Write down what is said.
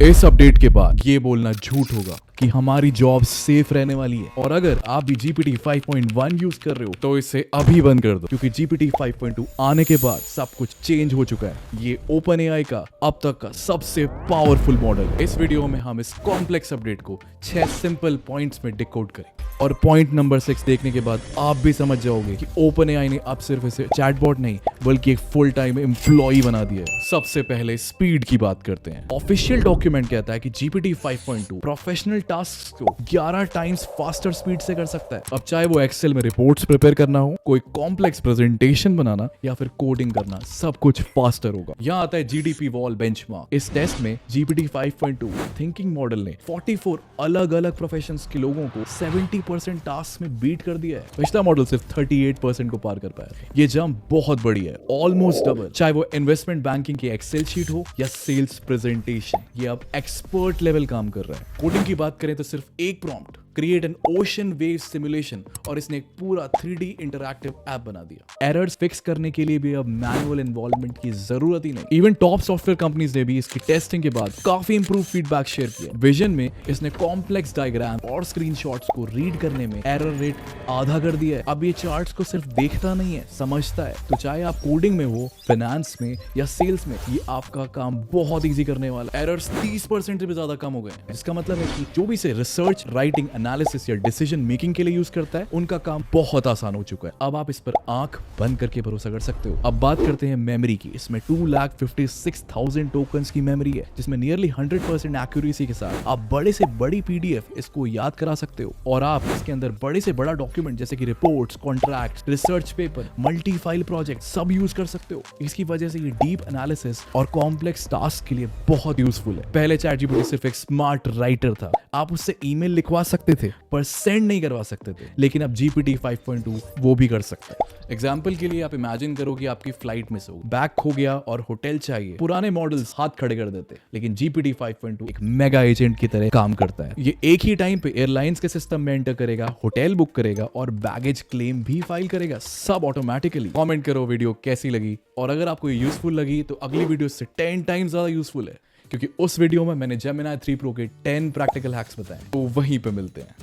इस अपडेट के बाद ये बोलना झूठ होगा कि हमारी जॉब सेफ रहने वाली है। और अगर आप भी GPT 5.1 यूज कर रहे हो तो इसे अभी बंद कर दो, क्योंकि GPT 5.2 आने के बाद सब कुछ चेंज हो चुका है। ये OpenAI का अब तक का सबसे पावरफुल मॉडल है। इस वीडियो में हम इस कॉम्प्लेक्स अपडेट को 6 सिंपल पॉइंट्स में डिकोड करेंगे और पॉइंट नंबर 6 देखने के बाद आप भी समझ जाओगे कि OpenAI ने अब सिर्फ इसे चैटबॉट नहीं बल्कि एक फुल टाइम एम्प्लॉय बना दिया है। सबसे पहले स्पीड की बात करते हैं। ऑफिशियल डॉक्यूमेंट कहता है कि GPT 5.2 प्रोफेशनल टास्क को 11 टाइम्स फास्टर स्पीड से कर सकता है। अब चाहे वो एक्सेल में रिपोर्ट्स प्रिपेयर करना हो, कोई कॉम्प्लेक्स प्रेजेंटेशन बनाना या फिर कोडिंग करना, सब कुछ फास्टर होगा। यहाँ आता है GDP वॉल बेंचमार्क। इस टेस्ट में GPT 5.2 थिंकिंग मॉडल ने 44 अलग अलग प्रोफेशंस के लोगों को 70% टास्क में बीट कर दिया है। पिछला मॉडल सिर्फ 38% को पार कर पाया था। ये जंप बहुत बड़ी है, ऑलमोस्ट डबल। चाहे वो इन्वेस्टमेंट बैंकिंग की एक्सेल शीट हो या सेल्स प्रेजेंटेशन, ये अब एक्सपर्ट लेवल काम कर रहा है। कोडिंग की बात करें तो सिर्फ एक prompt, create an ocean wave simulation, और इसने एक पूरा 3D इंटरैक्टिव ऐप बना दिया। एरर्स फिक्स करने के लिए भी अब मैनुअल इन्वॉल्वमेंट की जरूरत ही नहीं। इवन टॉप सॉफ्टवेयर कंपनीज ने भी इसकी टेस्टिंग के बाद काफी इंप्रूव फीडबैक शेयर किया। विजन में इसने कॉम्प्लेक्स डायग्राम और स्क्रीनशॉट्स को रीड करने में एरर रेट आधा कर दिया है। अब ये चार्ट्स को सिर्फ देखता नहीं है, समझता है। तो चाहे आप कोडिंग में हो, फाइनेंस में या सेल्स में, ये आपका काम बहुत ईजी करने वाला है। एरर्स 30% से भी ज्यादा कम हो गए हैं। इसका मतलब है कि जो भी से रिसर्च, राइटिंग, एनालिसिस या डिसीजन मेकिंग के लिए यूज करता है, उनका काम बहुत आसान हो चुका है। अब आप इस पर आंख बंद करके भरोसा कर सकते हो। अब बात करते हैं मेमोरी की। इसमें 2,56,000 टोकन्स की मेमोरी है, जिसमें नियरली 100% एक्यूरेसी के साथ आप बड़े से बड़ी PDF इसको याद करा सकते हो। और आप इसके अंदर बड़े से बड़ा डॉक्यूमेंट जैसे कि reports, contract, research paper, multi file project सब यूज कर सकते हो। इसकी वजह से ये डीप एनालिसिस और कॉम्प्लेक्स टास्क के लिए बहुत यूजफुल है। पहले ChatGPT सिर्फ एक स्मार्ट राइटर था। आप उससे ईमेल लिखवा सकते थे पर सेंड नहीं करवा सकते थे, लेकिन अब GPT 5.2 वो भी कर सकता है। एग्जाम्पल के लिए आप इमेजिन करो कि आपकी फ्लाइट मिस हो, बैग खो गया और होटल चाहिए। पुराने मॉडल्स हाथ खड़े कर देते, लेकिन GPT 5.2 एक मेगा एजेंट की तरह काम करता है। ये एक ही टाइम पे एयरलाइंस के सिस्टम में एंटर करेगा, होटल बुक करेगा और बैगेज क्लेम भी फाइल करेगा, सब ऑटोमेटिकली। कमेंट करो वीडियो कैसी लगी, और अगर आपको यूजफुल लगी तो अगली वीडियो से 10 टाइम्स ज्यादा यूजफुल है, क्योंकि उस वीडियो में मैंने Gemini 3 Pro के 10 प्रैक्टिकल हैक्स बताए। तो वहीं पे मिलते हैं।